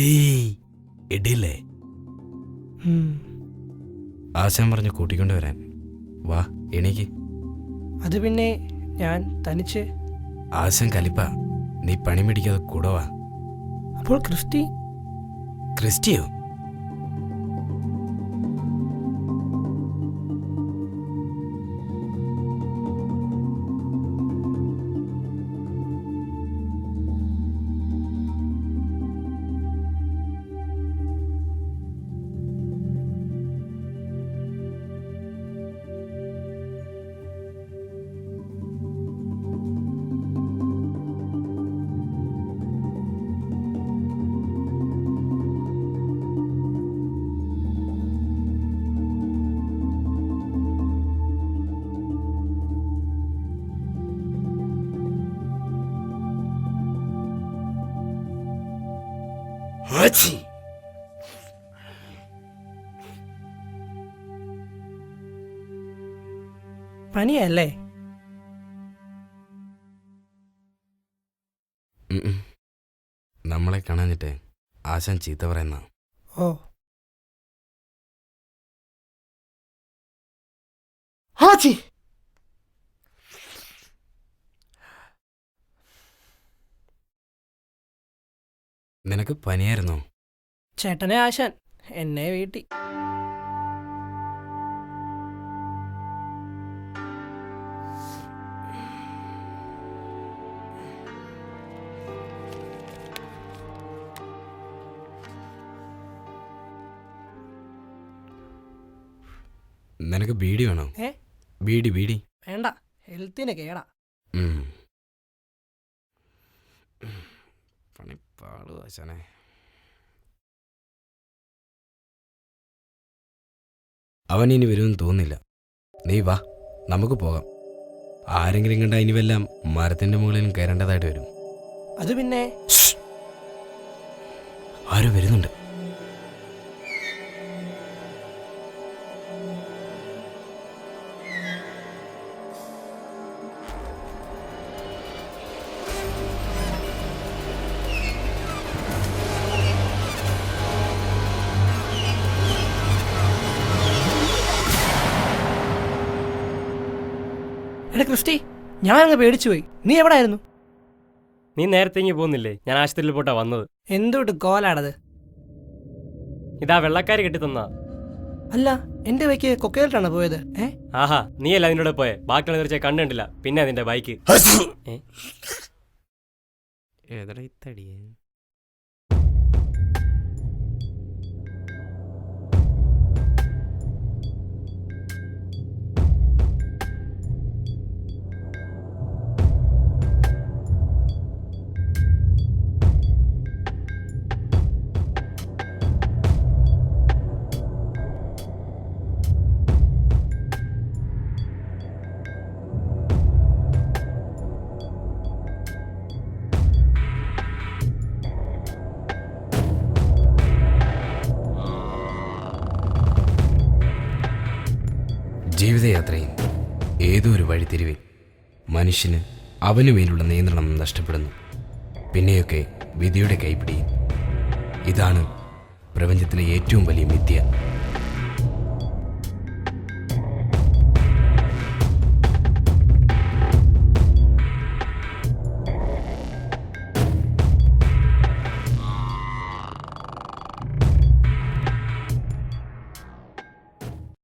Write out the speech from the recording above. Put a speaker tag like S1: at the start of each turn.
S1: ഏയ് ഇടില്ലേ? ആശാൻ പറഞ്ഞു കൂട്ടിക്കൊണ്ട് വരാൻ. വാ എണീക്ക്.
S2: അത് പിന്നെ ഞാൻ തനിച്ച്.
S1: ആശാൻ കലിപ്പ, നീ പണി മേടിക്കാതെ കൂടെ വാ.
S2: അപ്പോൾ ക്രിസ്റ്റി?
S1: ക്രിസ്റ്റിയോ?
S2: പനിയല്ലേ?
S1: നമ്മളെ കാണാഞ്ഞിട്ട് ആശാൻ ചീത്ത പറയുന്ന.
S2: ഓ,
S1: നിനക്ക് പനിയായിരുന്നോ?
S2: ചേട്ടനെ ആശാൻ എന്നെ വീട്ടി.
S1: നിനക്ക് ബീഡി വേണോ? ബീഡി ബീഡി
S2: വേണ്ട, ഹെൽത്തിന് കേടാ.
S1: പണിപ്പാട് ആശാനെ. അവൻ ഇനി വരുമെന്ന് തോന്നുന്നില്ല. നീ വാ, നമുക്ക് പോകാം. ആരെങ്കിലും കണ്ട ഇനി വല്ലാം മരത്തിന്റെ മുകളിലും കയറേണ്ടതായിട്ട് വരും.
S2: അത് പിന്നെ
S1: ആരോ വരുന്നുണ്ട്.
S2: എടാ ക്രിസ്റ്റി, ഞാൻ അങ്ങ് പേടിച്ചു പോയി. നീ എവിടായിരുന്നു?
S3: നീ നേരത്തെ ഇങ്ങ് പോകുന്നില്ലേ? ഞാൻ ആശുപത്രിയിൽ പോയിട്ടാ വന്നത്.
S2: എന്തുകൊണ്ട് കോലാണത്?
S3: ഇതാ വെള്ളക്കാര് കെട്ടിത്തന്നാ.
S2: അല്ല എന്റെ ബൈക്ക് കൊക്കയിലിട്ടാണ് പോയത്.
S3: ആഹാ നീയല്ല അതിൻ്റെ കൂടെ പോയെ, ബാക്കിയുള്ള തീർച്ചയായും കണ്ടിട്ടില്ല. പിന്നെ അതിന്റെ ബൈക്ക്
S1: ഏതാ ഇത്തടിയേ? ജീവിതയാത്രയിൽ ഏതോ ഒരു വഴിത്തിരിവിൽ മനുഷ്യന് അവനു മേലുള്ള നിയന്ത്രണം നഷ്ടപ്പെടുന്നു. പിന്നെയൊക്കെ വിധിയുടെ കൈപ്പിടിയിൽ. ഇതാണ് പ്രപഞ്ചത്തിലെ ഏറ്റവും വലിയ മിഥ്യ.